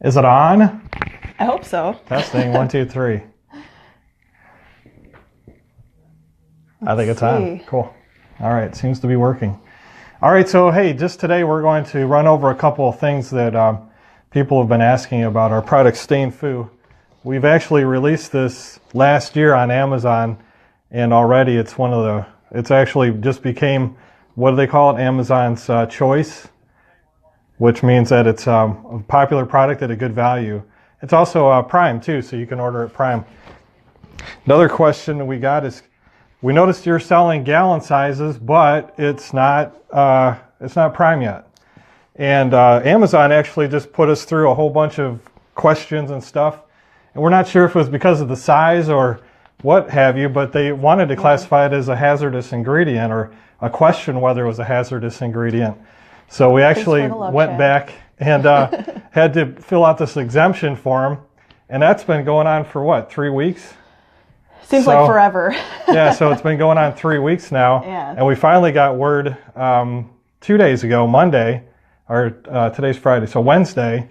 Is it on? I hope so. Testing, 1, 2, 3. I think it's on. Cool. All right, seems to be working. All right, so hey, just today we're going to run over a couple of things that people have been asking about our product Stain Fu. We've actually released this last year on Amazon, and already it's it's actually just became, what do they call it, Amazon's choice, which means that it's a popular product at a good value. It's also Prime too, so you can order it Prime. Another question we got is, we noticed you're selling gallon sizes, but it's not Prime yet. And Amazon actually just put us through a whole bunch of questions and stuff. And we're not sure if it was because of the size or what have you, but they wanted to classify it as a hazardous ingredient, or a question whether it was a hazardous ingredient. So we actually went back and had to fill out this exemption form. And that's been going on for what, 3 weeks? Seems like forever. Yeah, so it's been going on 3 weeks now. Yeah. And we finally got word 2 days ago, Monday, or today's Friday, so Wednesday,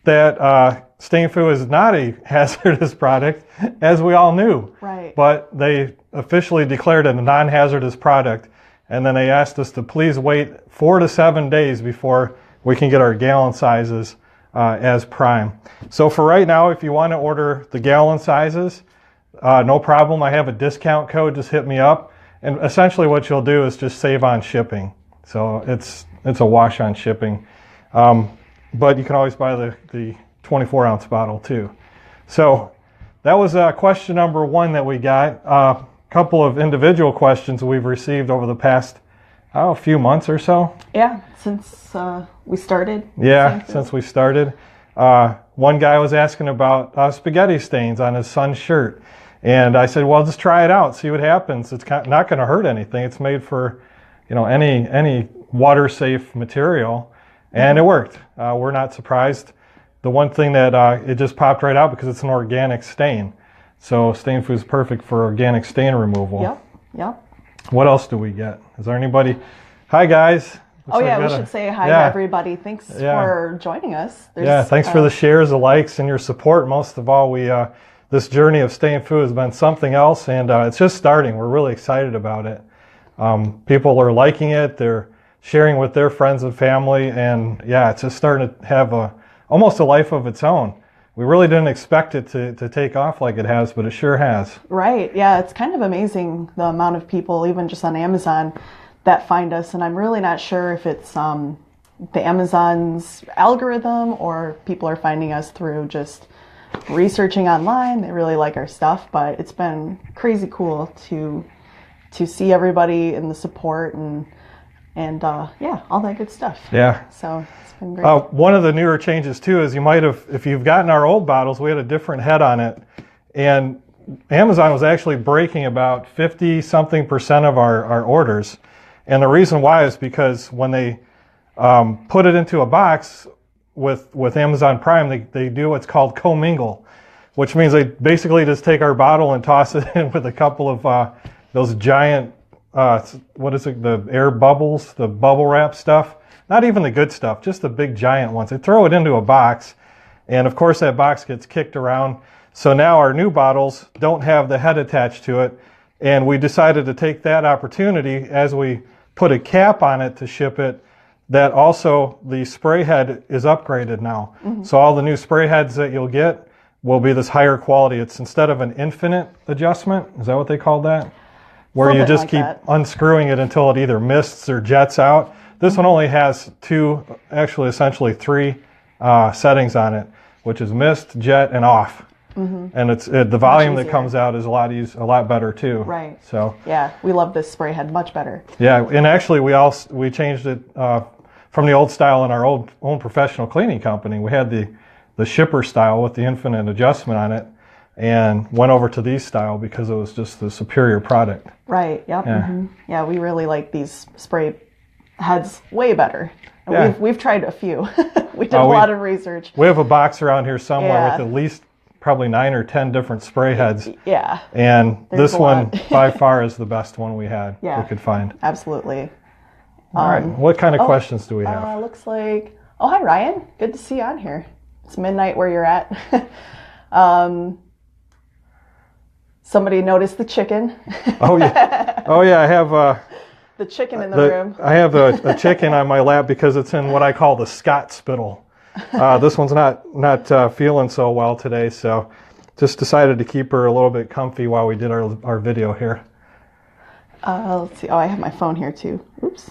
that Stain Fu is not a hazardous product, as we all knew. Right. But they officially declared it a non-hazardous product, and then they asked us to please wait 4 to 7 days before we can get our gallon sizes as Prime. So for right now, if you want to order the gallon sizes, no problem. I have a discount code. Just hit me up. And essentially what you'll do is just save on shipping. So it's a wash on shipping. But you can always buy the 24-ounce bottle too. So that was question number 1 that we got. A couple of individual questions we've received over the past few months or so. Yeah, since we started. Yeah, since we started. One guy was asking about spaghetti stains on his son's shirt. And I said, well, just try it out, see what happens. It's not going to hurt anything. It's made for, any water-safe material, and it worked. We're not surprised. The one thing that it just popped right out because it's an organic stain. So Stain Fu is perfect for organic stain removal. Yep. What else do we get? Is there anybody? Hi, guys. We should say hi to everybody. Thanks for joining us. Thanks for the shares, the likes, and your support. Most of all, this journey of Stain Fu has been something else, and it's just starting. We're really excited about it. People are liking it. They're sharing with their friends and family, and it's just starting to have almost a life of its own. We really didn't expect it to take off like it has, but it sure has. Right. Yeah, it's kind of amazing the amount of people, even just on Amazon, that find us, and I'm really not sure if it's the Amazon's algorithm or people are finding us through just researching online. They really like our stuff, but it's been crazy cool to see everybody and the support and all that good stuff. Yeah. So it's been great. One of the newer changes too is you might have, if you've gotten our old bottles, we had a different head on it, and Amazon was actually breaking about 50-something% of our orders. And the reason why is because when they put it into a box with Amazon Prime, they do what's called commingle, which means they basically just take our bottle and toss it in with a couple of those giant, the air bubbles, the bubble wrap stuff. Not even the good stuff, just the big giant ones. They throw it into a box, and of course that box gets kicked around. So now our new bottles don't have the head attached to it, and we decided to take that opportunity as we put a cap on it to ship it, that also the spray head is upgraded now. Mm-hmm. So all the new spray heads that you'll get will be this higher quality. It's instead of an infinite adjustment, is that what they call that? Where you just keep unscrewing it until it either mists or jets out. This one only has essentially three settings on it, which is mist, jet, and off. Mm-hmm. And the volume that comes out is a lot better too. Right. So yeah, we love this spray head much better. Yeah, and actually we changed it from the old style in our own professional cleaning company. We had the shipper style with the infinite adjustment on it, and went over to these style because it was just the superior product. Right. Yep. Yeah. Mm-hmm. Yeah, we really like these spray heads way better. And we've tried a few. We did a lot of research. We have a box around here somewhere with at least probably 9 or 10 different spray heads. Yeah. And this one by far is the best one we could find. Absolutely. All right. What kind of questions do we have? Looks like, hi Ryan. Good to see you on here. it's midnight where you're at. Somebody noticed the chicken. Oh yeah, I have The chicken in the room. I have a chicken on my lap because it's in what I call the Scott spittle. This one's not feeling so well today, so just decided to keep her a little bit comfy while we did our video here. Let's see. Oh, I have my phone here too. Oops.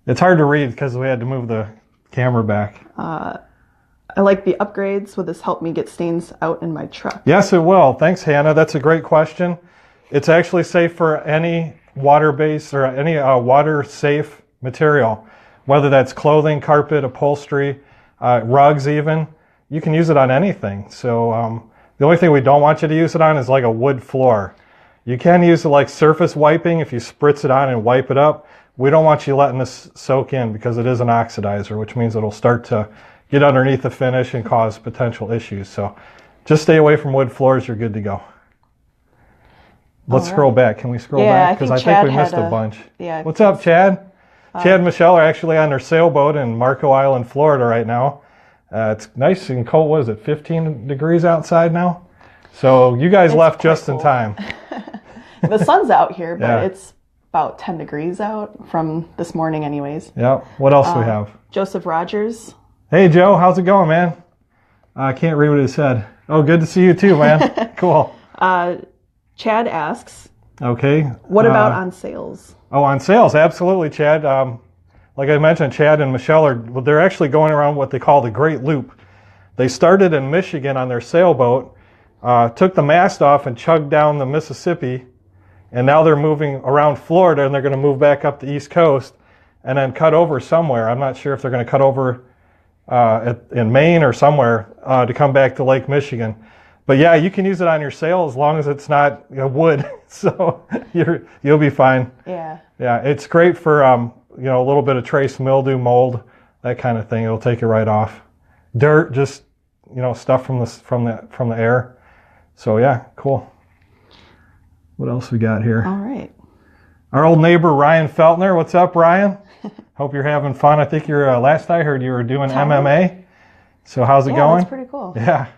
It's hard to read because we had to move the camera back. I like the upgrades. Will this help me get stains out in my truck? Yes, it will. Thanks, Hannah. That's a great question. It's actually safe for any water-based or any water-safe material, whether that's clothing, carpet, upholstery, rugs even. You can use it on anything. So the only thing we don't want you to use it on is like a wood floor. You can use it like surface wiping if you spritz it on and wipe it up. We don't want you letting this soak in because it is an oxidizer, which means it'll start to get underneath the finish and cause potential issues. So just stay away from wood floors. You're good to go. Let's scroll back. Can we scroll back? Because I think we missed a bunch. Yeah. What's up, Chad? Chad and Michelle are actually on their sailboat in Marco Island, Florida right now. It's nice and cold. What is it, 15 degrees outside now? So you guys left just in time. The sun's out here, but Yeah. it's about 10 degrees out from this morning anyways. Yeah. What else do we have? Joseph Rogers. Hey, Joe. How's it going, man? I can't read what it said. Oh, good to see you too, man. Cool. Chad asks, Okay. what about on sales? Oh, on sales, absolutely, Chad. Like I mentioned, Chad and Michelle they're actually going around what they call the Great Loop. They started in Michigan on their sailboat, took the mast off and chugged down the Mississippi, and now they're moving around Florida, and they're going to move back up the East Coast and then cut over somewhere. I'm not sure if they're going to cut over in Maine or somewhere to come back to Lake Michigan. But yeah, you can use it on your sail as long as it's not wood, so you'll be fine. Yeah. Yeah, it's great for a little bit of trace mildew, mold, that kind of thing. It'll take it right off. Dirt, just stuff from the air. So yeah, cool. What else we got here? All right. Our old neighbor Ryan Feltner. What's up, Ryan? Hope you're having fun. I think you're last I heard you were doing MMA. So how's it going? That's pretty cool. Yeah.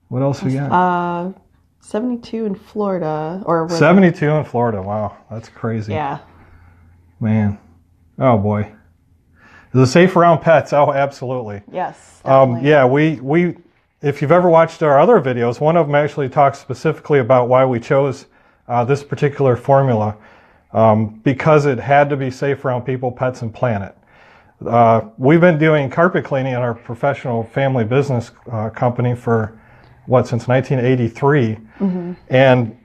What else we got? 72 in Florida, 72 in Florida. Wow, that's crazy. Yeah. Man. Oh boy. Is it safe around pets? Oh, absolutely. Yes. Definitely. Yeah, we if you've ever watched our other videos, one of them actually talks specifically about why we chose this particular formula, because it had to be safe around people, pets, and planet. We've been doing carpet cleaning in our professional family business company for since 1983. Mm-hmm. And,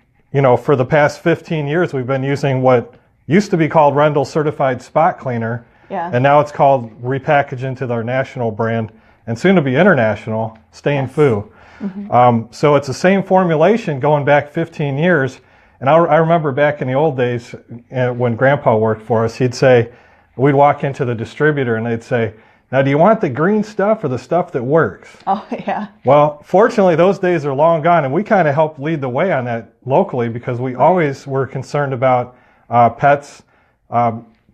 for the past 15 years, we've been using what used to be called Rendell Certified Spot Cleaner. Yeah. And now it's called repackaged into our national brand and soon to be international, Stain Fu. Mm-hmm. So it's the same formulation going back 15 years. And I remember back in the old days when Grandpa worked for us, we'd walk into the distributor and they'd say, now, do you want the green stuff or the stuff that works? Oh, yeah. Well, fortunately, those days are long gone, and we kind of helped lead the way on that locally because we always were concerned about pets,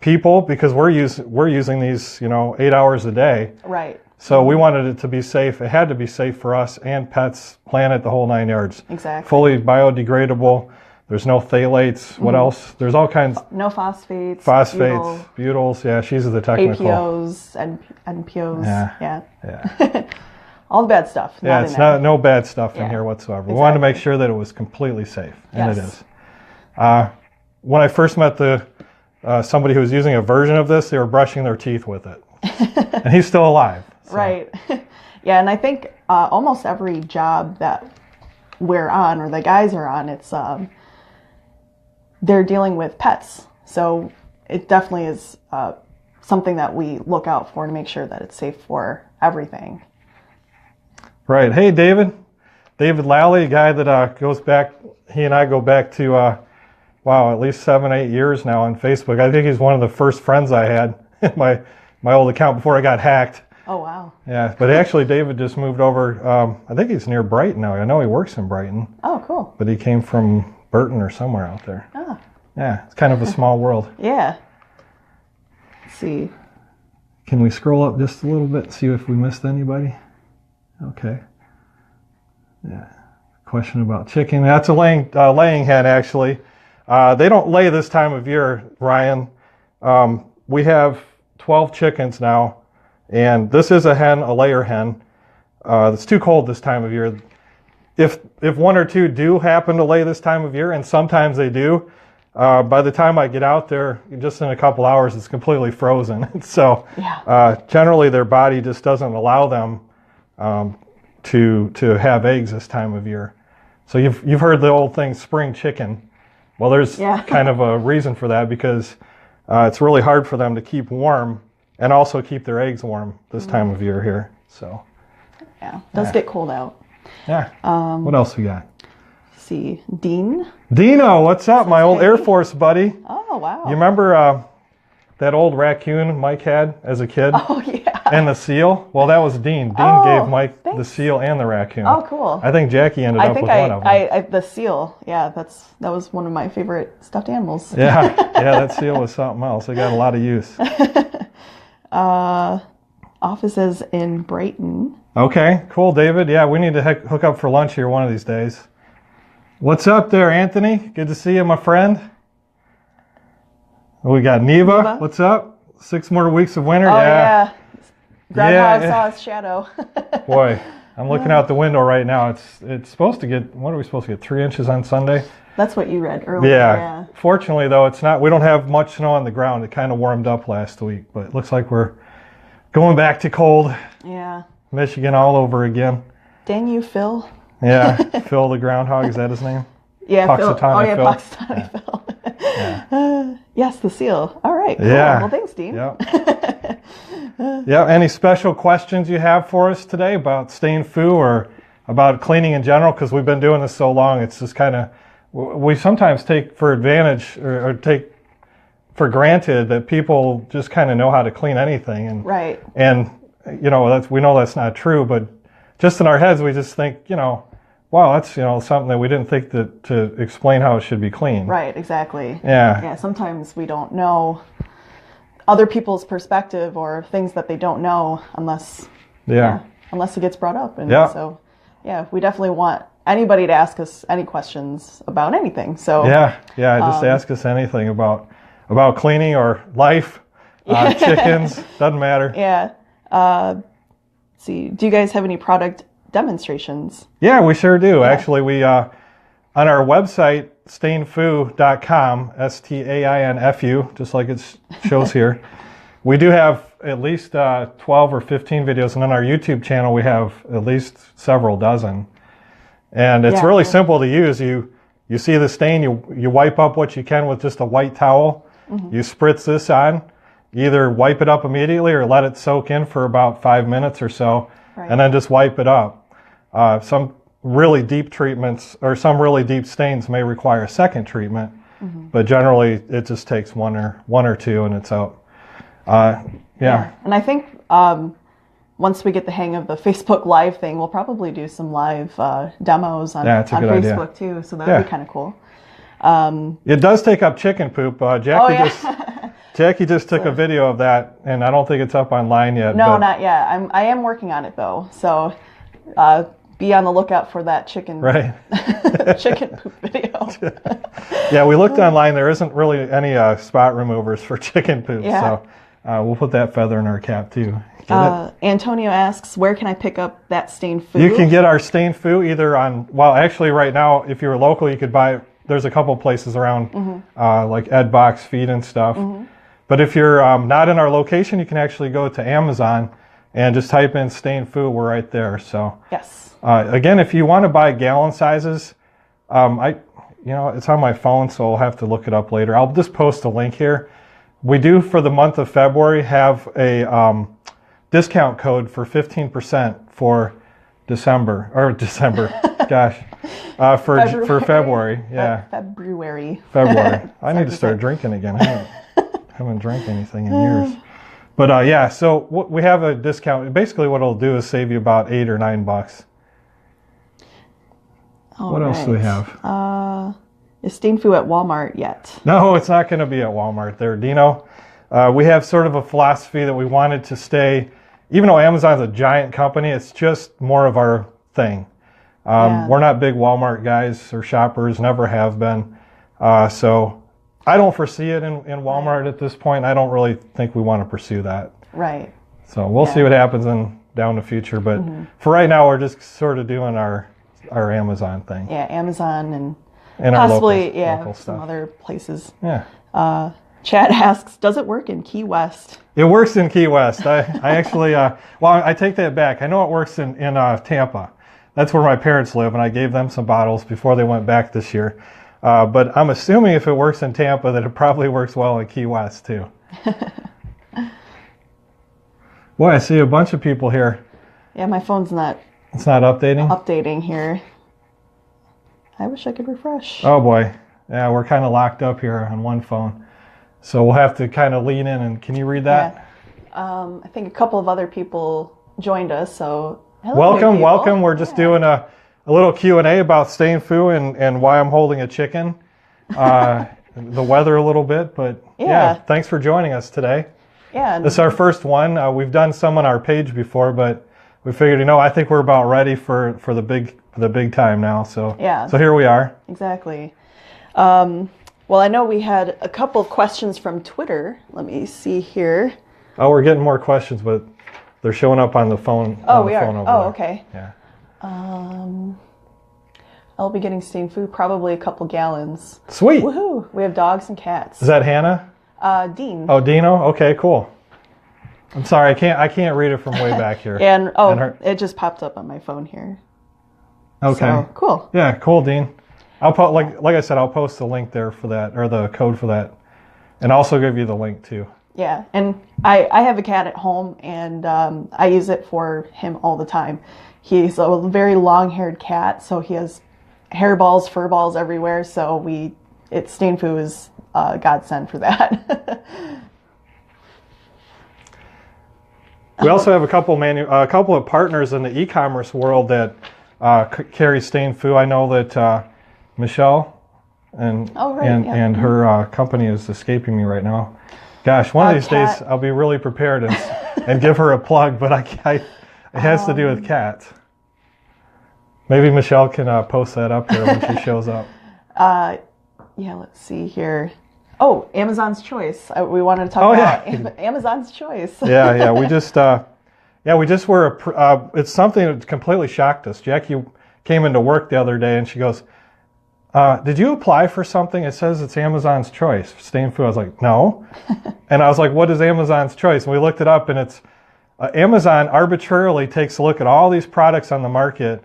people, because we're using these, 8 hours a day. Right. So we wanted it to be safe. It had to be safe for us and pets, planet, the whole 9 yards. Exactly. Fully biodegradable. There's no phalates. What else? There's all kinds. No phosphates. Butyls. Yeah, she's the technical. APOs, NPOs. Yeah. All the bad stuff. Yeah, it's no bad stuff in here whatsoever. Exactly. We wanted to make sure that it was completely safe, and Yes. it is. When I first met somebody who was using a version of this, they were brushing their teeth with it, and he's still alive. So. Right. Yeah, and I think almost every job that we're on, or the guys are on, it's they're dealing with pets. So it definitely is something that we look out for to make sure that it's safe for everything. Right. Hey, David. David Lally, a guy that goes back, he and I go back to, at least 7-8 years now on Facebook. I think he's one of the first friends I had in my old account before I got hacked. Oh, wow. Yeah, but actually David just moved over, I think he's near Brighton now. I know he works in Brighton. Oh, cool. But he came from Burton or somewhere out there. Oh. Yeah, it's kind of a small world. Yeah. Let's see. Can we scroll up just a little bit and see if we missed anybody? Okay. Yeah. Question about chicken. That's a laying hen, actually. They don't lay this time of year, Ryan. We have 12 chickens now, and this is a hen, a layer hen. It's too cold this time of year. If one or two do happen to lay this time of year, and sometimes they do, by the time I get out there, just in a couple hours, it's completely frozen. So generally their body just doesn't allow them to have eggs this time of year. So you've heard the old thing, spring chicken. Well, there's kind of a reason for that, because it's really hard for them to keep warm and also keep their eggs warm this time of year here. So yeah, it does get cold out. Yeah. What else we got? See, Dean. Dino, what's up, my old Air Force buddy? Oh, wow. You remember that old raccoon Mike had as a kid? Oh, yeah. And the seal? Well, that was Dean. Dean gave Mike the seal and the raccoon. Oh, cool. I think Jackie ended up with one of them. The seal, that was one of my favorite stuffed animals. Yeah, that seal was something else. It got a lot of use. Offices in Brighton. Okay, cool, David. Yeah, we need to hook up for lunch here one of these days. What's up there, Anthony? Good to see you, my friend. We got Neva. What's up? 6 more weeks of winter. Oh, yeah. Groundhog saw his shadow. Boy, I'm looking out the window right now. It's supposed to get, what are we supposed to get, 3 inches on Sunday? That's what you read earlier. Yeah. Fortunately, though, it's not. We don't have much snow on the ground. It kind of warmed up last week, but it looks like we're going back to cold. Yeah. Michigan all over again. Dang you, Phil. Yeah, Phil the groundhog, is that his name? Yeah, Phil. Phil. Puxatawny Phil. Yeah. Yes, the seal. All right. Cool. Yeah. Well, thanks, Dean. Yeah. Any special questions you have for us today about Stain Foo or about cleaning in general? Because we've been doing this so long, it's just kind of, we sometimes take for advantage or take for granted that people just kind of know how to clean anything. And, right. And, we know that's not true, but just in our heads, we just think, wow, that's, something that we didn't think that to explain how it should be cleaned. Right, exactly. Yeah. Yeah, sometimes we don't know other people's perspective or things that they don't know unless it gets brought up. And so, we definitely want anybody to ask us any questions about anything. So just ask us anything about cleaning or life, chickens, doesn't matter. Yeah. See, do you guys have any product demonstrations? Yeah, we sure do. Yeah. Actually, we on our website, stainfu.com, STAINFU, just like it shows here, we do have at least 12 or 15 videos, and on our YouTube channel, we have at least several dozen. And it's really simple to use. You see the stain, you wipe up what you can with just a white towel. Mm-hmm. You spritz this on. Either wipe it up immediately or let it soak in for about 5 minutes or so, and then just wipe it up. Some really deep treatments or some really deep stains may require a second treatment, but generally it just takes one or two and it's out. And I think once we get the hang of the Facebook Live thing, we'll probably do some live demos on Facebook too, so that would be kind of cool. It does take up chicken poop. Jackie just took a video of that, and I don't think it's up online yet. No, not yet. I am working on it though, so be on the lookout for that chicken chicken poop video. Yeah, we looked online. There isn't really any spot removers for chicken poop, so we'll put that feather in our cap too. Antonio asks, where can I pick up that Stain Foo? You can get our Stain Foo either on, actually right now, if you're local, you could buy it. There's a couple places around, like Ed Box Feed and stuff. But if you're not in our location, you can actually go to Amazon and just type in Stain Foo. We're right there. So again, if you want to buy gallon sizes, it's on my phone, so I'll have to look it up later. I'll just post a link here. We do, for the month of February, have a discount code for 15% for December. Gosh, for February. Yeah. February. I need to start drinking again. I haven't drank anything in years. But so we have a discount. Basically, what it'll do is save you about $8 or $9. What else do we have? Is Stain Foo at Walmart yet? No, it's not going to be at Walmart there, Dino. We have sort of a philosophy that we wanted to stay even though Amazon's a giant company, it's just more of our thing. Yeah. We're not big Walmart guys or shoppers, never have been. So I don't foresee it in Walmart at this point. I don't really think we want to pursue that. Right. So we'll see what happens down the future. But for right now, we're just sort of doing our Amazon thing. Yeah, Amazon and our possibly local some stuff. other places. Yeah. Chad asks, does it work in Key West? It works in Key West. I actually, I take that back. I know it works in Tampa. That's where my parents live, and I gave them some bottles before they went back this year. But I'm assuming if it works in Tampa, that it probably works well in Key West too. Boy, I see a bunch of people here. Yeah, my phone's not It's not updating? updating here. I wish I could refresh. Oh boy. Yeah, we're kind of locked up here on one phone. So we'll have to kind of lean in. And can you read that? Yeah. I think a couple of other people joined us, so hello, new Welcome. people. We're just doing a little Q&A about Stain Fu and why I'm holding a chicken. The weather a little bit, but yeah, thanks for joining us today. Yeah. This is our first one. We've done some on our page before, but we figured, I think we're about ready for the big time now. So Yeah. So here we are. Exactly. Well, I know we had a couple of questions from Twitter. Let me see here. Oh, we're getting more questions, but they're showing up on the phone. Oh, on the we are. phone over Oh, there. okay. Yeah. I'll be getting Stain Fu, probably a couple gallons. Sweet. Woohoo! We have dogs and cats. Is that Hannah? Dean. Oh, Dino. Okay, cool. I'm sorry, I can't read it from way back here. And her- it just popped up on my phone here. Okay. So, cool. Yeah, cool, Dean. I'll put like I said, I'll post the link there for that, or the code for that, and also give you the link too. Yeah, and I have a cat at home, and I use it for him all the time. He's a very long-haired cat, so he has hairballs, fur balls everywhere. So Stain Fu is a godsend for that. We also have a couple of partners in the e-commerce world that carry Stain Fu. I know that Michelle and and her company is escaping me right now. Gosh, one of these days I'll be really prepared and give her a plug, but it has to do with cats. Maybe Michelle can post that up here when she shows up. Yeah, let's see here. Oh, Amazon's Choice. We wanted to talk about Amazon's Choice. Yeah. We just were. It's something that completely shocked us. Jackie came into work the other day and she goes, "Did you apply for something? It says it's Amazon's Choice, Stain Fu." I was like, "No," and I was like, "What is Amazon's Choice?" And we looked it up, and it's Amazon arbitrarily takes a look at all these products on the market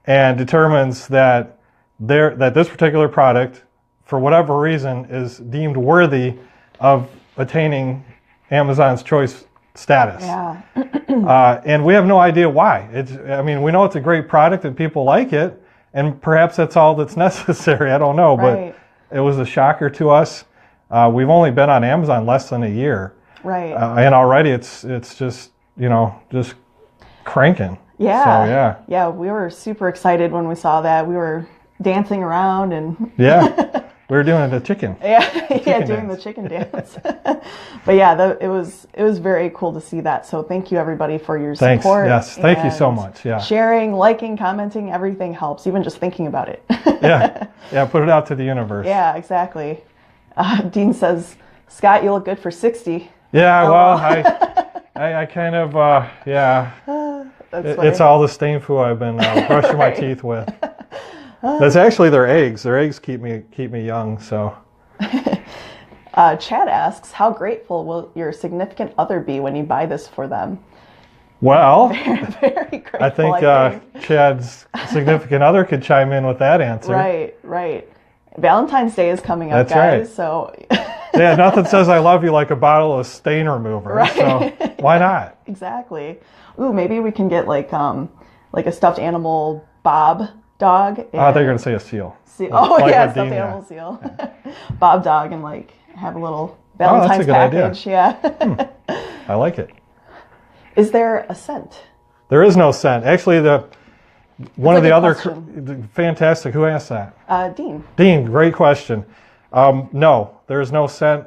and determines that this particular product, for whatever reason, is deemed worthy of attaining Amazon's Choice status. Yeah. And we have no idea why. We know it's a great product and people like it, and perhaps that's all that's necessary. I don't know, Right. but it was a shocker to us. We've only been on Amazon less than a year, Right. and already it's just just cranking. Yeah. So yeah. Yeah, we were super excited when we saw that. We were dancing around and Yeah. We were doing the chicken. doing the chicken dance. But yeah, it was very cool to see that. So thank you everybody for your Thanks. support. Yes. Thank you and so much. Yeah. Sharing, liking, commenting, everything helps. Even just thinking about it. Yeah. Yeah. Put it out to the universe. Yeah, exactly. Dean says, "Scott, you look good for 60." Yeah. Well, I kind of yeah. That's funny. It's all the Stain Fu I've been brushing my teeth with. That's actually their eggs. Their eggs keep me young. So. Chad asks, "How grateful will your significant other be when you buy this for them?" Well, Very grateful. I think Chad's significant other could chime in with that answer. Right. Valentine's Day is coming up, That's guys. right. So Yeah, nothing says I love you like a bottle of stain remover. Right. So why not? exactly. Ooh, maybe we can get like a stuffed animal Bob dog. I thought you were going to say a seal. Oh Like yeah, a stuffed Dean, animal seal. Bob dog, and like have a little Valentine's good idea. package. Yeah. I like it. Is there a scent? There is no scent. Actually, one of a the good other question. fantastic. Who asked that? Dean. Dean, great question. No, there is no scent.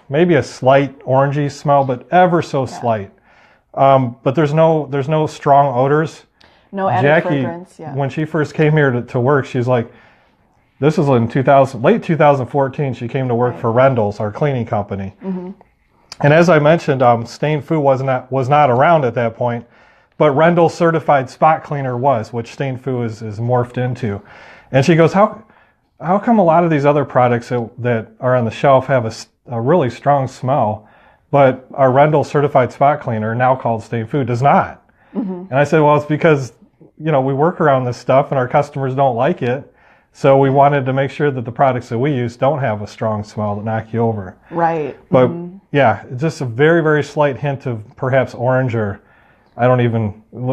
Maybe a slight orangey smell, but ever so slight. But there's no strong odors. No added Jackie, fragrance. Yeah. when she first came here to work, she's like, this was in late 2014. She came to work for Rendell's, our cleaning company. And as I mentioned, Stain Fu was not around at that point, but Rendell's certified spot cleaner was, which Stain Fu is morphed into. And she goes, how come a lot of these other products that are on the shelf have a really strong smell, but our Rendell certified spot cleaner, now called Stain Fu, does not? And I said, well, it's because, we work around this stuff and our customers don't like it. So we wanted to make sure that the products that we use don't have a strong smell that knock you over. Right. But yeah, just a very, very slight hint of perhaps orange or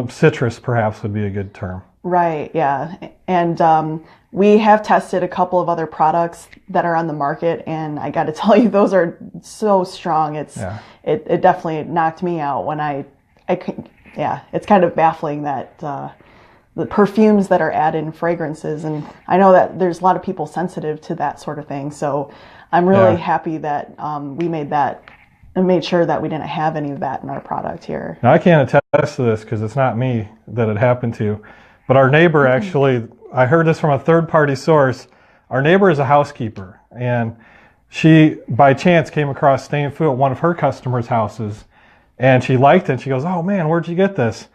citrus perhaps would be a good term. Right, yeah. And we have tested a couple of other products that are on the market, and I got to tell you, those are so strong. It definitely knocked me out when it's kind of baffling that the perfumes that are added in fragrances, and I know that there's a lot of people sensitive to that sort of thing. So I'm really happy that we made that and made sure that we didn't have any of that in our product here. Now, I can't attest to this because it's not me that it happened to, but our neighbor actually, I heard this from a third-party source. Our neighbor is a housekeeper, and she, by chance, came across Stain Fu at one of her customers' houses, and she liked it. She goes, "Oh man, where'd you get this?"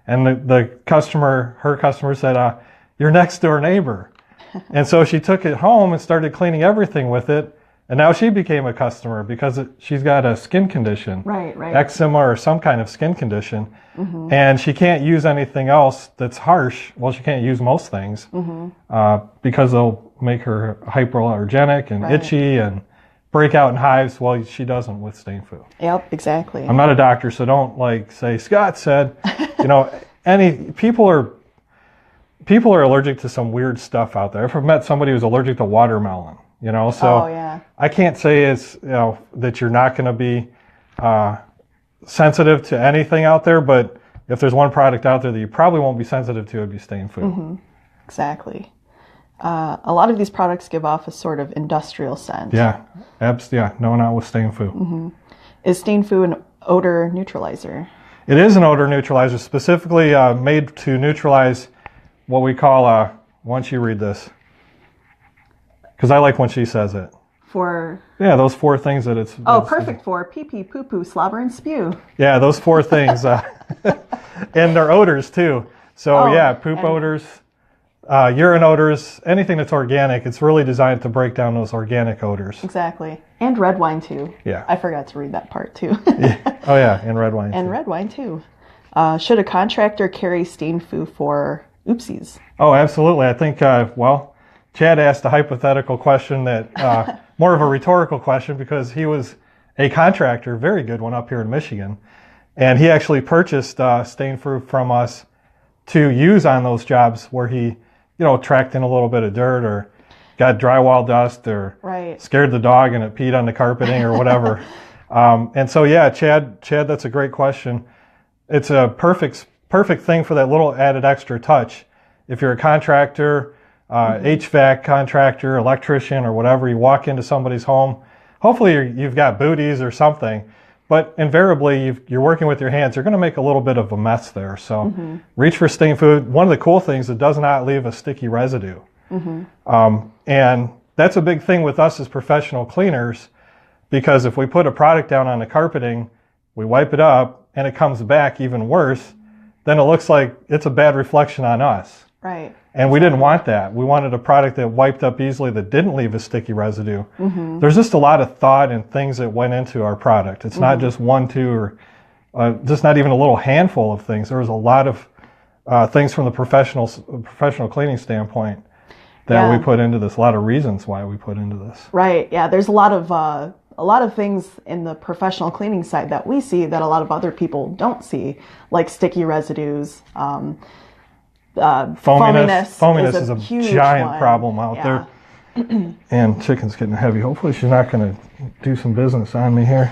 And her customer said, "Your next door neighbor." And so she took it home and started cleaning everything with it. And now she became a customer because she's got a skin condition, right. eczema or some kind of skin condition. And she can't use anything else that's harsh. Well, she can't use most things because they'll make her hyperallergenic and itchy and break out in hives. Well, she doesn't with Stain Fu. Yep, exactly. I'm not a doctor, so don't say Scott said. People are allergic to some weird stuff out there. I've met somebody who's allergic to watermelon. So I can't say that you're not going to be sensitive to anything out there, but if there's one product out there that you probably won't be sensitive to, it'd be Stain Fu. Exactly. A lot of these products give off a sort of industrial scent. Yeah, no, not with Stain Fu. Is Stain Fu an odor neutralizer? It is an odor neutralizer, specifically made to neutralize what we call, why don't you read this? Because I like when she says it. Those 4 things that it's... perfect for pee-pee, poo-poo, slobber, and spew. Yeah, those 4 things. And their odors, too. So, poop odors, urine odors, anything that's organic, it's really designed to break down those organic odors. Exactly. And red wine, too. Yeah. I forgot to read that part, too. Oh, yeah, and red wine, and red wine, too. Should a contractor carry Stain Fu for oopsies? Oh, absolutely. I think, Chad asked a hypothetical question that, more of a rhetorical question, because he was a contractor, very good one up here in Michigan. And he actually purchased Stain Fu from us to use on those jobs where he, tracked in a little bit of dirt or got drywall dust or scared the dog and it peed on the carpeting or whatever. And so, Chad, that's a great question. It's a perfect thing for that little added extra touch. If you're a contractor, HVAC contractor, electrician, or whatever, you walk into somebody's home, hopefully you've got booties or something, but invariably you're working with your hands, you're going to make a little bit of a mess there. So reach for Stain Fu. One of the cool things, it does not leave a sticky residue. And that's a big thing with us as professional cleaners, because if we put a product down on the carpeting, we wipe it up, and it comes back even worse, then it looks like it's a bad reflection on us. Right. And we didn't want that. We wanted a product that wiped up easily, that didn't leave a sticky residue. There's just a lot of thought and things that went into our product. It's not just 1, 2, or just not even a little handful of things. There was a lot of things from the professional cleaning standpoint that we put into this. A lot of reasons why we put into this. Right. Yeah. There's a lot of things in the professional cleaning side that we see that a lot of other people don't see, like sticky residues. Foaminess is a giant problem out there. And chicken's getting heavy. Hopefully she's not going to do some business on me here.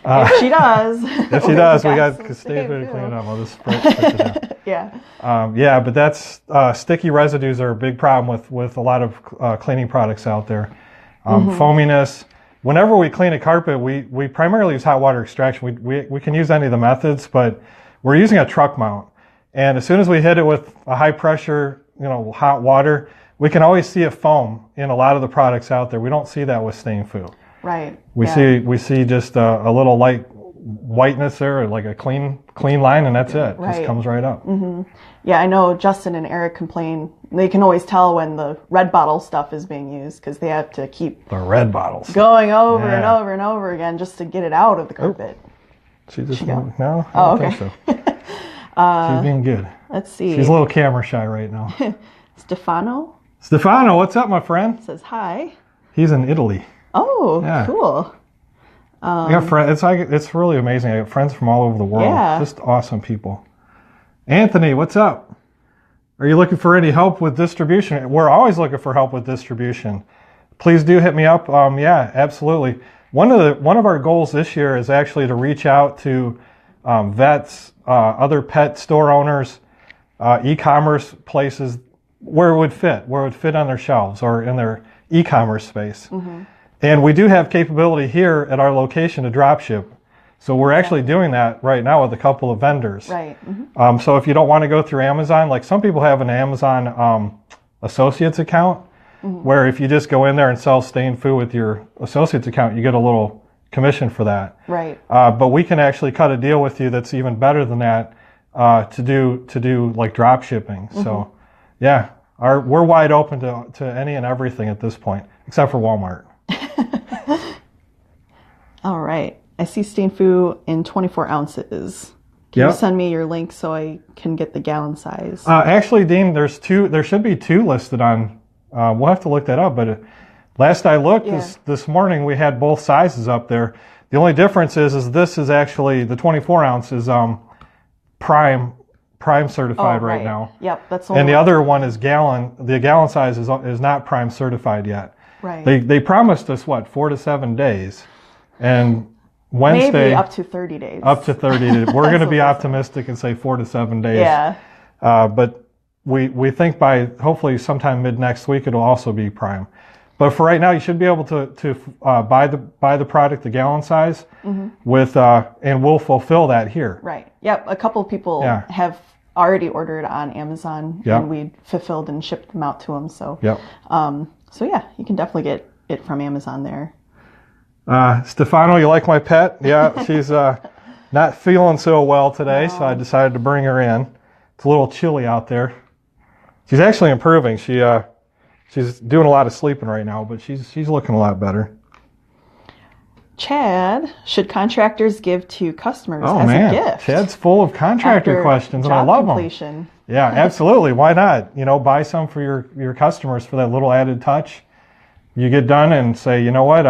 If she does. We got Steve to clean it up. I'll just spritz it down. But that's sticky residues are a big problem with a lot of cleaning products out there. Foaminess, whenever we clean a carpet, we primarily use hot water extraction. We can use any of the methods, but we're using a truck mount. And as soon as we hit it with a high pressure, hot water, we can always see a foam in a lot of the products out there. We don't see that with Stainfu. Right. We see just a little light whiteness there, like a clean line, and that's it. Right. Just comes right up. Yeah, I know Justin and Eric complain. They can always tell when the red bottle stuff is being used because they have to keep The red bottles. going over and Yeah. over and over again just to get it out of the carpet. She just go? no. I Oh, don't okay. think so. She's being good. Let's see. She's a little camera shy right now. Stefano Stefano, what's up, my friend? says hi. He's in Italy. Oh, Yeah. cool. I got friends. It's really amazing. I got friends from all over the world. Yeah. Just awesome people. Anthony, what's up? Are you looking for any help with distribution? We're always looking for help with distribution. Please do hit me up. Yeah, absolutely. One of our goals this year is actually to reach out to vets, other pet store owners, e-commerce places where it would fit on their shelves or in their e-commerce space. And we do have capability here at our location to drop ship. So we're actually doing that right now with a couple of vendors. Right. So if you don't want to go through Amazon, like some people have an Amazon Associates account, where if you just go in there and sell Stainfu with your Associates account, you get a little commission for that. Right. But we can actually cut a deal with you that's even better than that to do like drop shipping. So yeah, we're wide open to any and everything at this point, except for Walmart. All right. I see Stainfu in 24 ounces. Can you Yep. send me your link so I can get the gallon size? Actually, Dean, there should be two listed on. We'll have to look that up. But last I looked this morning, we had both sizes up there. The only difference is this is actually the 24 ounce is prime certified right now. Yep, that's the And the one. other one is gallon. The gallon size is not prime certified yet. Right. They promised us 4 to 7 days, and Wednesday Maybe up to 30 days. up to 30. We're going to what be they said. optimistic and say 4 to 7 days. Yeah. But we think by hopefully sometime mid next week it'll also be prime. But for right now, you should be able to buy the product, the gallon size, with and we'll fulfill that here. Right. Yep. A couple people Yeah. have already ordered on Amazon, Yep. and we fulfilled and shipped them out to them. So, Yep. so yeah, you can definitely get it from Amazon there. Stefano, you like my pet? Yeah, she's not feeling so well today, so I decided to bring her in. It's a little chilly out there. She's actually improving. She's doing a lot of sleeping right now, but she's looking a lot better. Chad, should contractors give to customers Oh as man, a gift? Chad's full of contractor after questions, and I job love them. completion? Yeah, absolutely. Why not? Buy some for your customers for that little added touch. You get done and say, you know what?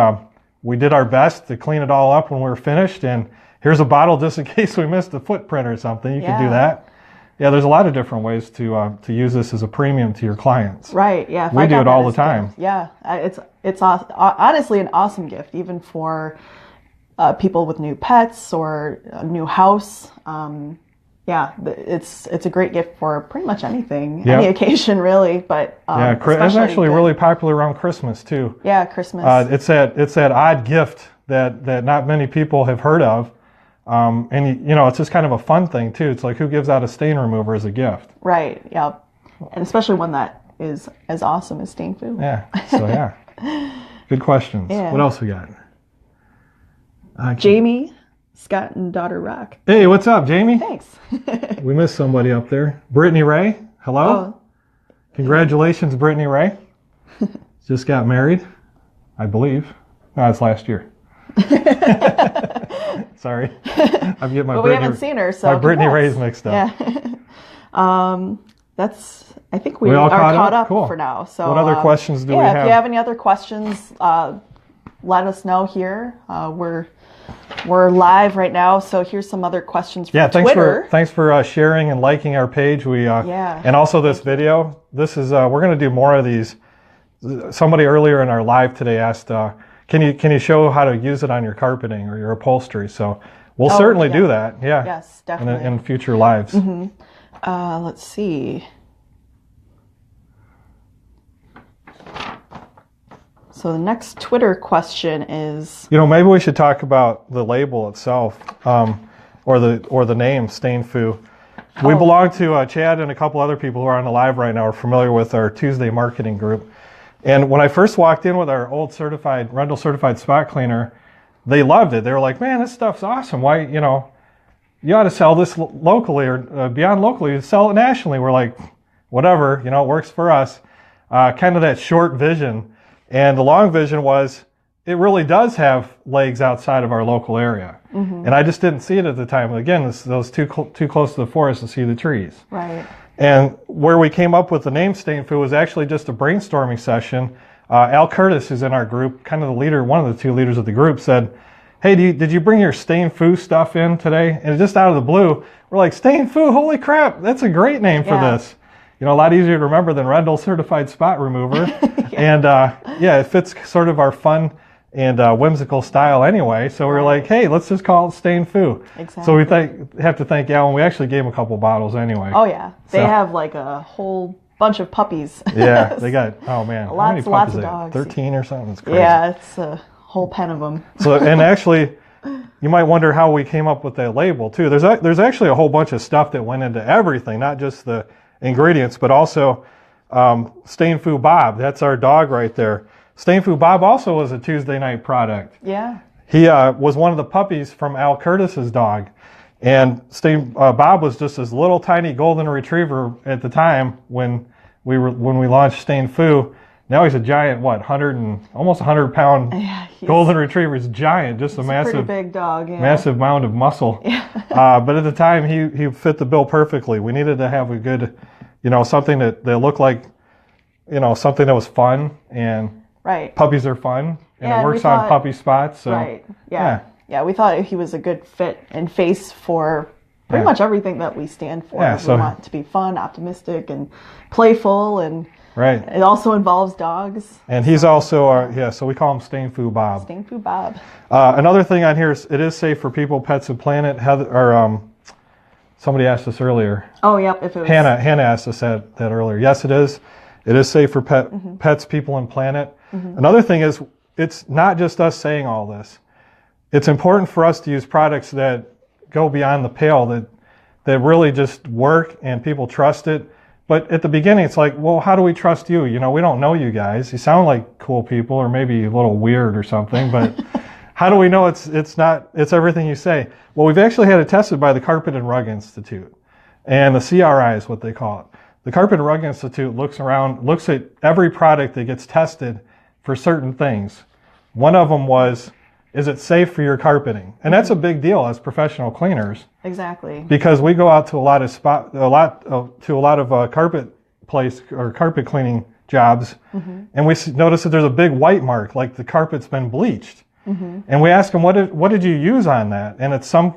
We did our best to clean it all up when we were finished, and here's a bottle just in case we missed a footprint or something. You can do Yeah. that. Yeah, there's a lot of different ways to use this as a premium to your clients. Right. Yeah. if We I do got it that all as the a time. gift, yeah. It's honestly an awesome gift, even for people with new pets or a new house. It's a great gift for pretty much anything, any occasion really. But Yeah, it's especially actually good- really popular around Christmas too. Yeah, Christmas. It's that odd gift that not many people have heard of. And it's just kind of a fun thing too. It's like, who gives out a stain remover as a gift? Right. Yeah. And especially one that is as awesome as Stainfu. Yeah. So yeah, good questions. Yeah. What else we got? Jamie, Scott, and daughter Rock. Hey, what's up, Jamie? Thanks. We missed somebody up there. Brittany Ray. Hello. Oh, Congratulations, Brittany Ray. Just got married, I believe. No, it's last year. Sorry, I'm getting my but we haven't seen her, so my Brittany congrats. Ray's mixed up. Yeah. I think we all are caught up? up Cool. for now. So What other questions do we If have? you have any other questions, let us know here. We're live right now, so here's some other questions from Twitter. Thanks for sharing and liking our page. And also this video. This is we're going to do more of these. Somebody earlier in our live today asked, can you show how to use it on your carpeting or your upholstery? So we'll certainly do that. Yeah. Yes, definitely. In future lives. Let's see. So the next Twitter question is, Maybe we should talk about the label itself, or the name Stain Fu. We belong to Chad and a couple other people who are on the live right now are familiar with our Tuesday marketing group. And when I first walked in with our old Rendell certified spot cleaner, they loved it. They were like, "Man, this stuff's awesome. Why, you ought to sell this locally or beyond locally, sell it nationally." We're like, whatever, it works for us. Kind of that short vision. And the long vision was, it really does have legs outside of our local area. Mm-hmm. And I just didn't see it at the time. Again, those too close to the forest to see the trees. Right. And where we came up with the name Stain Fu was actually just a brainstorming session. Al Curtis, who's in our group, kind of the leader, one of the two leaders of the group, said, "Hey, did you bring your Stain Fu stuff in today?" And just out of the blue, we're like, "Stain Fu, holy crap, that's a great name for this." A lot easier to remember than Rendell Certified Spot Remover. And it fits sort of our fun and whimsical style anyway. So we were like, hey, let's just call it Stain Fu. Exactly. So we have to thank Alan. We actually gave him a couple bottles anyway. Oh, yeah. They have like a whole bunch of puppies. Yeah, they got, oh man. Lots of dogs. 13 or something? It's crazy. Yeah, it's a whole pen of them. So, and actually, you might wonder how we came up with that label too. There's actually a whole bunch of stuff that went into everything, not just the ingredients, but also Stain Fu Bob. That's our dog right there. Stain Fu Bob also was a Tuesday night product. Yeah. He was one of the puppies from Al Curtis's dog. And Bob was just this little tiny golden retriever at the time when we launched Stain Fu. Now he's a giant, almost 100-pound golden retriever. He's giant, just a massive, pretty big dog, massive mound of muscle. Yeah. But at the time, he fit the bill perfectly. We needed to have a good, something that looked like, something that was fun, and right. Puppies are fun, and it works on puppy spots. So. Right. Yeah. We thought he was a good fit and face for pretty much everything that we stand for. Yeah, we want to be fun, optimistic, and playful, and right. It also involves dogs. And he's also so we call him Stain Fu Bob. Stain Fu Bob. Another thing on here is it is safe for people, pets, and planet. Somebody asked us earlier. Oh, yep. If it was Hannah asked us that earlier. Yes, it is. It is safe for pets, people, and planet. Mm-hmm. Another thing is, it's not just us saying all this. It's important for us to use products that go beyond the pale, that really just work and people trust it. But at the beginning, it's like, well, how do we trust you? We don't know you guys. You sound like cool people, or maybe a little weird or something, but how do we know it's everything you say? Well, we've actually had it tested by the Carpet and Rug Institute, and the CRI is what they call it. The Carpet and Rug Institute looks at every product that gets tested for certain things. One of them was, is it safe for your carpeting? And that's a big deal as professional cleaners. Exactly. Because we go out to a lot of carpet place or carpet cleaning jobs, and we notice that there's a big white mark, like the carpet's been bleached. Mm-hmm. And we ask them, what did you use on that? And it's some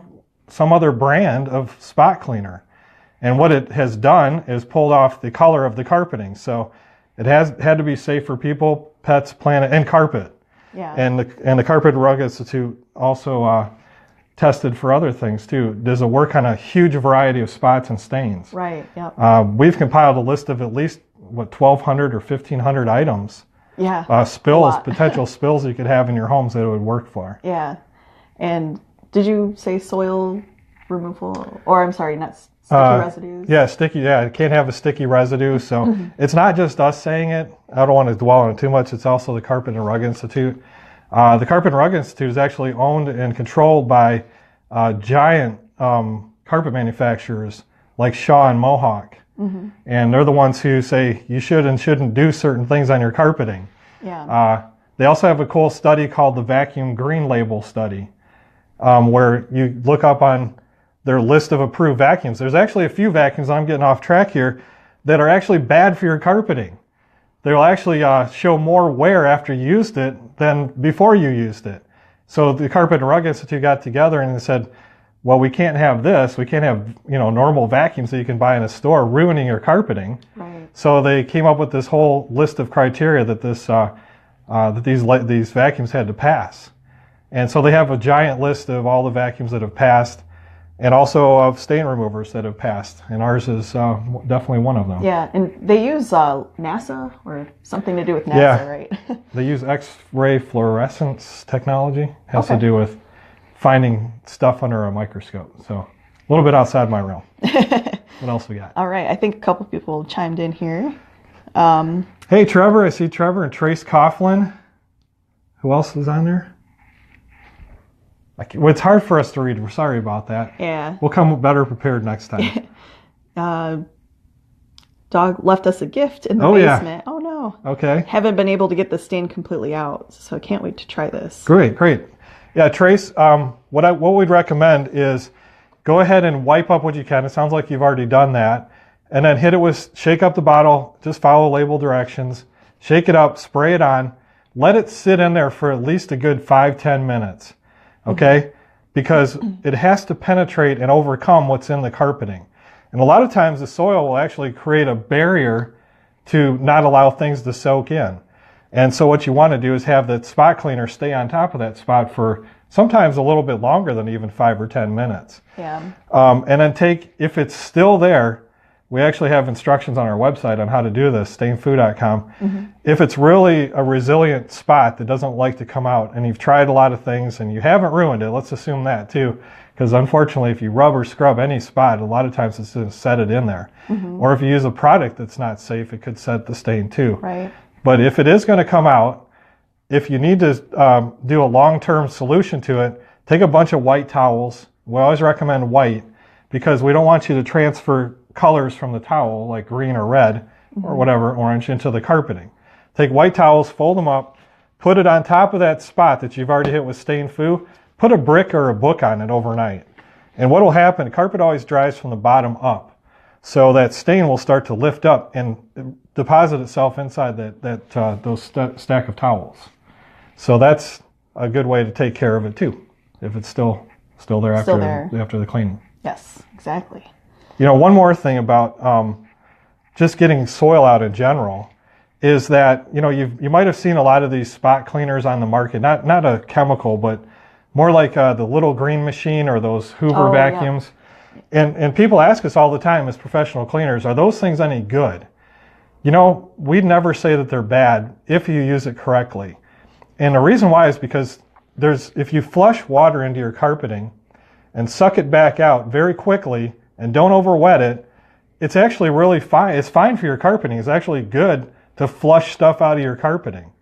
other brand of spot cleaner. And what it has done is pulled off the color of the carpeting. So it had to be safe for people, pets, planet, and carpet. Yeah. And the Carpet and Rug Institute also tested for other things too. Does it work on a huge variety of spots and stains? Right. Yep. We've compiled a list of at least 1,200 or 1,500 items. Yeah. Potential spills you could have in your homes that it would work for. Yeah. And did you say soil removal? Or I'm sorry, not sticky residues? Yeah, sticky. Yeah, it can't have a sticky residue. So it's not just us saying it. I don't want to dwell on it too much. It's also the Carpet and Rug Institute. The Carpet and Rug Institute is actually owned and controlled by giant carpet manufacturers like Shaw and Mohawk. Mm-hmm. And they're the ones who say you should and shouldn't do certain things on your carpeting. Yeah. They also have a cool study called the Vacuum Green Label Study, where you look up on their list of approved vacuums. There's actually a few vacuums, I'm getting off track here, that are actually bad for your carpeting. They'll actually show more wear after you used it than before you used it. So the Carpet and Rug Institute got together and they said, well, we can't have this. We can't have normal vacuums that you can buy in a store ruining your carpeting. Right. So they came up with this whole list of criteria that these vacuums had to pass. And so they have a giant list of all the vacuums that have passed. and also of stain removers that have passed, and ours is definitely one of them. Yeah, and they use NASA or something to do with NASA, Yeah. right? They use X-ray fluorescence technology. Has to Okay. do with finding stuff under a microscope. So a little bit outside my realm. What else we got? All right, I think a couple people chimed in here. Hey, Trevor. I see Trevor and Trace Coughlin. Who else is on there? Well, it's hard for us to read. We're sorry about that. Yeah. We'll come better prepared next time. Dog left us a gift in the Oh, yeah. basement. Oh no. Okay. Haven't been able to get the stain completely out, so I can't wait to try this. Great, great. Yeah, Trace, what we'd recommend is go ahead and wipe up what you can. It sounds like you've already done that. And then shake up the bottle, just follow label directions, shake it up, spray it on, let it sit in there for at least a good 5-10 minutes, okay? Because it has to penetrate and overcome what's in the carpeting. And a lot of times the soil will actually create a barrier to not allow things to soak in. And so what you want to do is have that spot cleaner stay on top of that spot for sometimes a little bit longer than even 5 or 10 minutes. Yeah. And then if it's still there, we actually have instructions on our website on how to do this, stainfu.com. If it's really a resilient spot that doesn't like to come out, and you've tried a lot of things and you haven't ruined it, let's assume that too, because unfortunately if you rub or scrub any spot, a lot of times it's going to set it in there. Or if you use a product that's not safe, it could set the stain too. Right. But if it is going to come out, if you need to do a long-term solution to it, take a bunch of white towels. We always recommend white because we don't want you to transfer colors from the towel, like green or red or whatever, orange, into the carpeting. Take white towels, fold them up, put it on top of that spot that you've already hit with Stain Fu, put a brick or a book on it overnight. And what will happen, carpet always dries from the bottom up. So that stain will start to lift up and deposit itself inside those stack of towels. So that's a good way to take care of it too, if it's still there after the cleaning. Yes, exactly. You know, one more thing about just getting soil out in general is that, you know, you might have seen a lot of these spot cleaners on the market, not a chemical, but more like the little green machine or those Hoover vacuums. Yeah. And people ask us all the time as professional cleaners, are those things any good? You know, we'd never say that they're bad if you use it correctly. And the reason why is because if you flush water into your carpeting and suck it back out very quickly and don't over-wet it, it's actually really fine. It's fine for your carpeting. It's actually good to flush stuff out of your carpeting.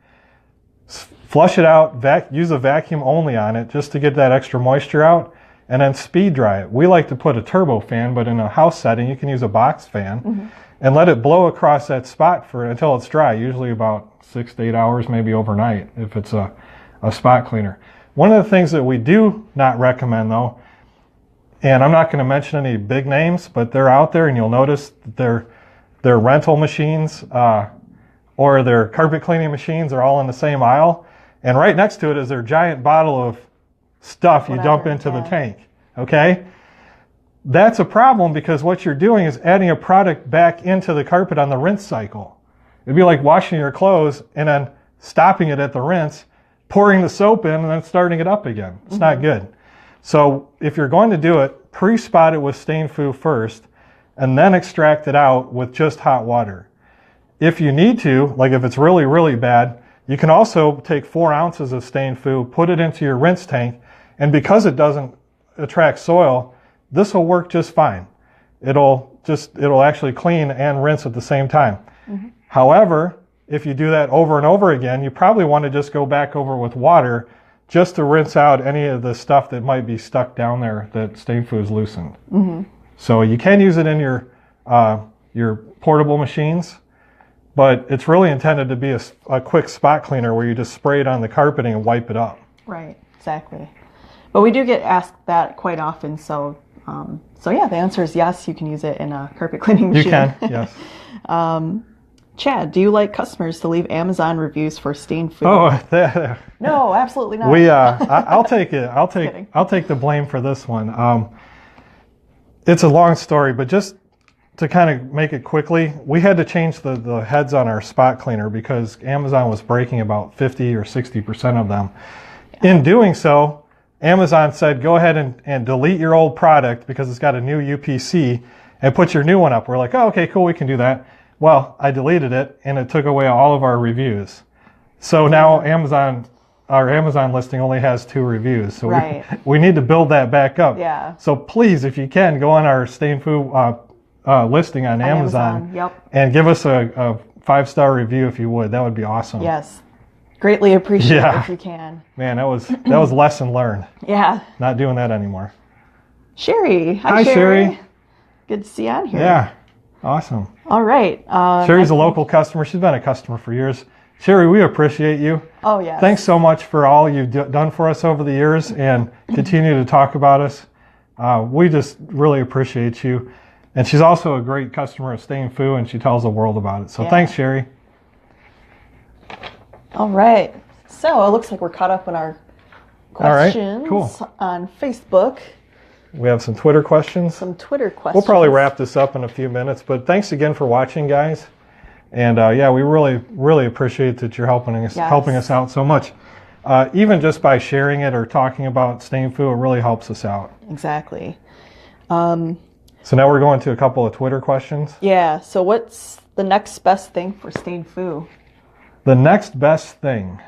Flush it out, use a vacuum only on it just to get that extra moisture out, and then speed dry it. We like to put a turbo fan, but in a house setting, you can use a box fan and let it blow across that spot until it's dry, usually about 6 to 8 hours, maybe overnight, if it's a spot cleaner. One of the things that we do not recommend, though, and I'm not going to mention any big names, but they're out there, and you'll notice that their rental machines or their carpet cleaning machines are all in the same aisle. And right next to it is their giant bottle of stuff you dump into the tank. Okay? That's a problem because what you're doing is adding a product back into the carpet on the rinse cycle. It'd be like washing your clothes and then stopping it at the rinse, pouring the soap in, and then starting it up again. It's not good. So if you're going to do it, pre-spot it with Stain Fu first, and then extract it out with just hot water. If you need to, like if it's really, really bad, you can also take 4 ounces of Stain Fu, put it into your rinse tank, and because it doesn't attract soil, this will work just fine. It'll actually clean and rinse at the same time. However, if you do that over and over again, you probably want to just go back over with water just to rinse out any of the stuff that might be stuck down there that Stain Fu has loosened. So you can use it in your portable machines, but it's really intended to be a quick spot cleaner where you just spray it on the carpeting and wipe it up. Right, exactly. But we do get asked that quite often, so yeah, the answer is yes, you can use it in a carpet cleaning machine. You can, yes. Chad, do you like customers to leave Amazon reviews for Stain Fu? Oh, no, absolutely not. I'll take it. I'll take the blame for this one. It's a long story, but just to kind of make it quickly, we had to change the heads on our spot cleaner because Amazon was breaking about 50 or 60% of them. In doing so, Amazon said, go ahead and delete your old product because it's got a new UPC and put your new one up. We're like, oh, okay, cool, we can do that. Well, I deleted it and it took away all of our reviews. So now our Amazon listing only has 2 reviews. So we need to build that back up. Yeah. So please, if you can, go on our Staying Food listing on Amazon. Yep. And give us a 5-star review if you would. That would be awesome. Yes. Greatly appreciate it if you can. Man, that was lesson learned. Yeah. Not doing that anymore. Sherry. Hi, Sherry. Good to see you on here. Yeah. Awesome. All right. Sherry's a local customer. She's been a customer for years. Sherry, we appreciate you. Oh, yes. Thanks so much for all you've done for us over the years and continue to talk about us. We just really appreciate you. And she's also a great customer of Staying Food, and she tells the world about it. So thanks, Sherry. All right. So it looks like we're caught up in our questions on Facebook. We have some Twitter questions. Some Twitter questions. We'll probably wrap this up in a few minutes, but thanks again for watching, guys. And we really, really appreciate that you're helping us out so much. Even just by sharing it or talking about Staying Food, it really helps us out. Exactly. So now we're going to a couple of Twitter questions. Yeah. So what's the next best thing for Staying Food? The next best thing.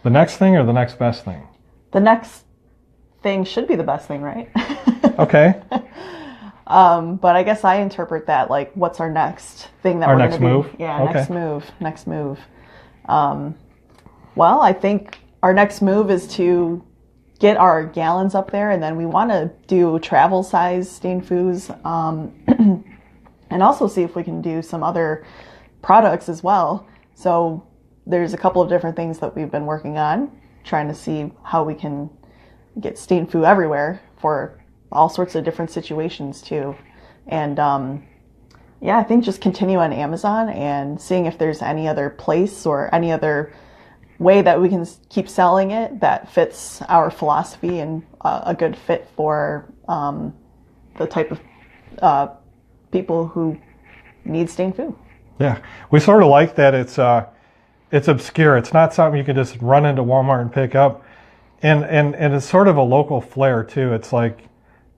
The next thing or the next best thing? The next thing should be the best thing, right? Okay. But I guess I interpret that like, what's our next thing that we're going to do? Move? Yeah, okay. Next move. Well, I think our next move is to get our gallons up there, and then we want to do travel size Staying Foods, and also see if we can do some other products as well. So there's a couple of different things that we've been working on, trying to see how we can get Staying Food everywhere for all sorts of different situations too. And I think just continue on Amazon and seeing if there's any other place or any other way that we can keep selling it that fits our philosophy and a good fit for the type of people who need Staying Food. Yeah, we sort of like that it's obscure. It's not something you can just run into Walmart and pick up. And it's sort of a local flair too. It's like,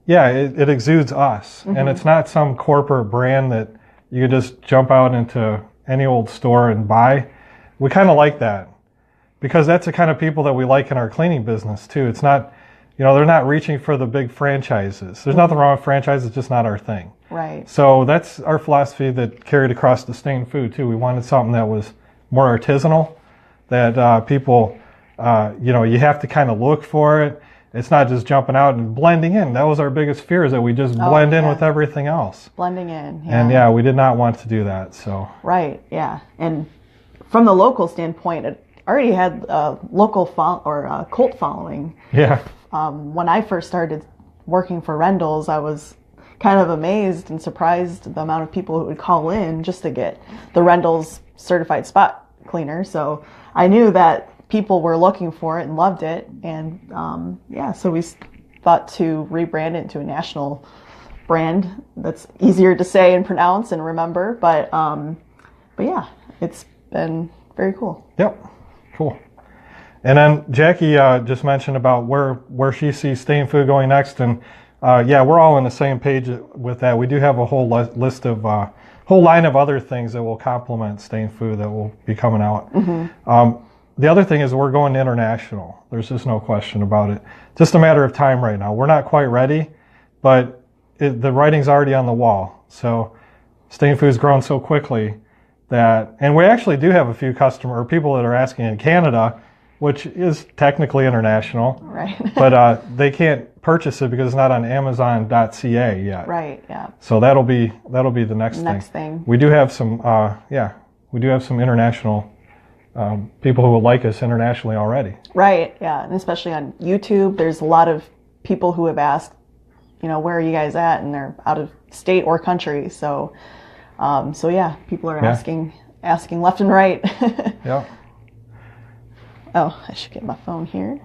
it exudes us. Mm-hmm. And it's not some corporate brand that you can just jump out into any old store and buy. We kind of like that because that's the kind of people that we like in our cleaning business too. It's not, they're not reaching for the big franchises. There's nothing wrong with franchises, it's just not our thing. Right. So that's our philosophy that carried across to Staying Food too. We wanted something that was more artisanal, that people, you have to kind of look for it. It's not just jumping out and blending in. That was our biggest fear, is that we just blend in with everything else. Blending in. Yeah. And we did not want to do that. So. Right. Yeah. And from the local standpoint, it already had a local cult following. Yeah. When I first started working for Rendell's, I was kind of amazed and surprised the amount of people who would call in just to get the Rendell's certified spot cleaner. So I knew that people were looking for it and loved it. And so we thought to rebrand it into a national brand that's easier to say and pronounce and remember. But yeah, it's been very cool. Yep. Cool. And then Jackie just mentioned about where she sees Staying Food going next. And we're all on the same page with that. We do have a whole list of whole line of other things that will complement Staying Food that will be coming out. Mm-hmm. The other thing is we're going international. There's just no question about it. Just a matter of time right now. We're not quite ready, but the writing's already on the wall. So Staying Food's grown so quickly that, and we actually do have a few people that are asking in Canada, which is technically international. Right. But they can't purchase it because it's not on Amazon.ca yet. Right, yeah. So that'll be the next thing. We do have some international people who will like us internationally already. Right, yeah, and especially on YouTube, there's a lot of people who have asked, where are you guys at? And they're out of state or country. So people are asking left and right. Yeah. Oh, I should get my phone here.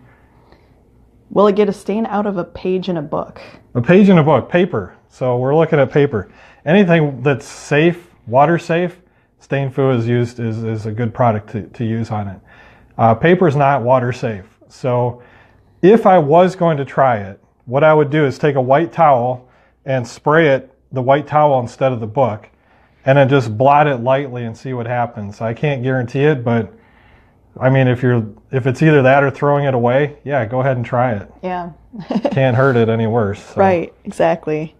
Will it get a stain out of a page in a book? A page in a book, paper. So we're looking at paper. Anything that's safe, water safe, Staying Food is a good product to use on it. Paper is not water safe. So if I was going to try it, what I would do is take a white towel and spray the white towel instead of the book, and then just blot it lightly and see what happens. I can't guarantee it, but I mean, if it's either that or throwing it away, yeah, go ahead and try it. Yeah. Can't hurt it any worse. So. Right, exactly.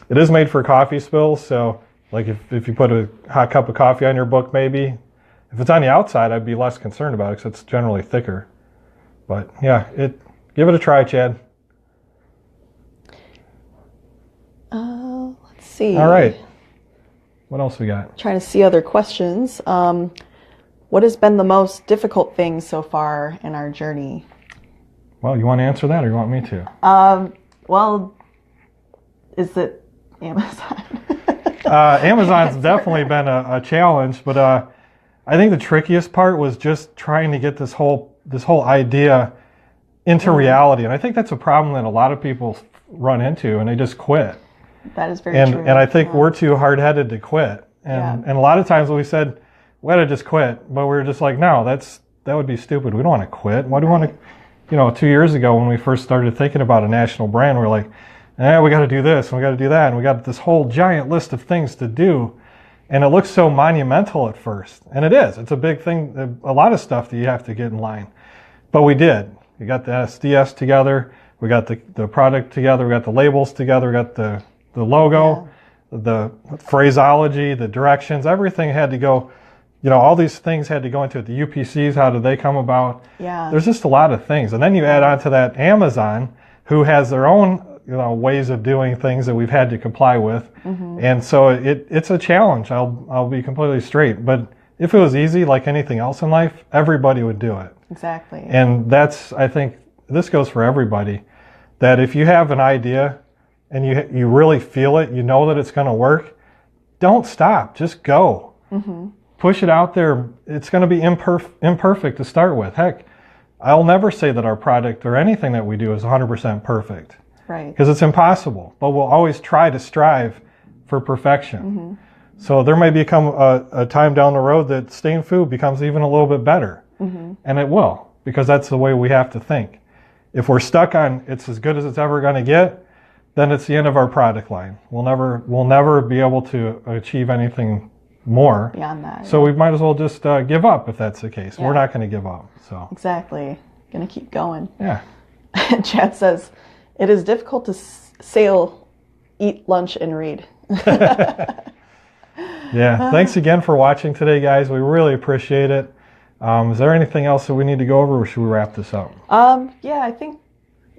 It is made for coffee spills, so like if you put a hot cup of coffee on your book, maybe. If it's on the outside, I'd be less concerned about it because it's generally thicker. But yeah, give it a try, Chad. Let's see. All right. What else we got? Trying to see other questions. What has been the most difficult thing so far in our journey? Well, you want to answer that or you want me to? Well, is it Amazon? Amazon's definitely been a challenge, but I think the trickiest part was just trying to get this whole idea into reality. And I think that's a problem that a lot of people run into, and they just quit. That is very true. And I think we're too hard-headed to quit. And a lot of times when we said, we had to just quit, but we were just like, no, that would be stupid. We don't want to quit. Why do we want to, 2 years ago when we first started thinking about a national brand, we were like, we got to do this and we got to do that. And we got this whole giant list of things to do. And it looks so monumental at first. And it is. It's a big thing, a lot of stuff that you have to get in line. But we did. We got the SDS together. We got the product together. We got the labels together. We got the logo, the phraseology, the directions. Everything had to go, all these things had to go into it. The UPCs, how did they come about? Yeah. There's just a lot of things. And then you add on to that Amazon, who has their own ways of doing things that we've had to comply with. Mm-hmm. And so it's a challenge. I'll be completely straight. But if it was easy, like anything else in life, everybody would do it. Exactly. And I think this goes for everybody, that if you have an idea and you really feel it, you know that it's going to work, don't stop. Just go. Mm-hmm. Push it out there. It's going to be imperfect to start with. Heck, I'll never say that our product or anything that we do is 100% perfect. Right. Because it's impossible. But we'll always try to strive for perfection. Mm-hmm. So there may become a time down the road that Stain Food becomes even a little bit better. Mm-hmm. And it will, because that's the way we have to think. If we're stuck on it's as good as it's ever going to get, then it's the end of our product line. We'll never be able to achieve anything more beyond that. So we might as well just give up if that's the case. Yeah. We're not going to give up. So exactly, going to keep going. Yeah. Chad says it is difficult to sail, eat lunch, and read. Yeah. Thanks again for watching today, guys. We really appreciate it. Is there anything else that we need to go over, or should we wrap this up? Yeah, I think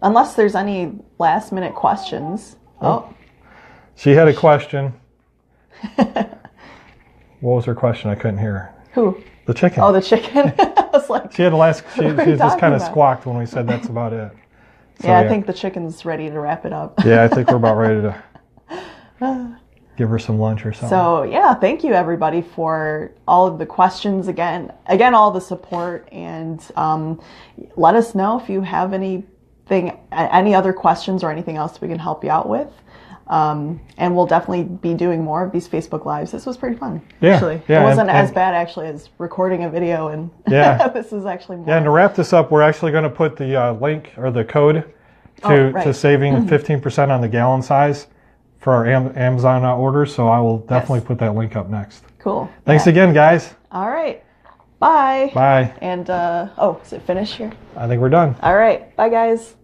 unless there's any last minute questions. Oh. She had a question. What was her question? I couldn't hear her. Who? The chicken. Oh, the chicken. I was like, she just kind of squawked when we said that's about it. So, yeah, I think the chicken's ready to wrap it up. Yeah, I think we're about ready to give her some lunch or something. So yeah, thank you everybody for all of the questions again, all the support, and let us know if you have any other questions or anything else we can help you out with. And we'll definitely be doing more of these Facebook Lives. This was pretty fun, actually. Yeah, it wasn't as bad, actually, as recording a video. And this is actually more. Yeah, and to wrap this up, we're actually going to put the link or the code to saving 15% on the gallon size for our Amazon orders. So I will definitely put that link up next. Cool. Thanks again, guys. All right. Bye. Bye. And, is it finished here? I think we're done. All right. Bye, guys.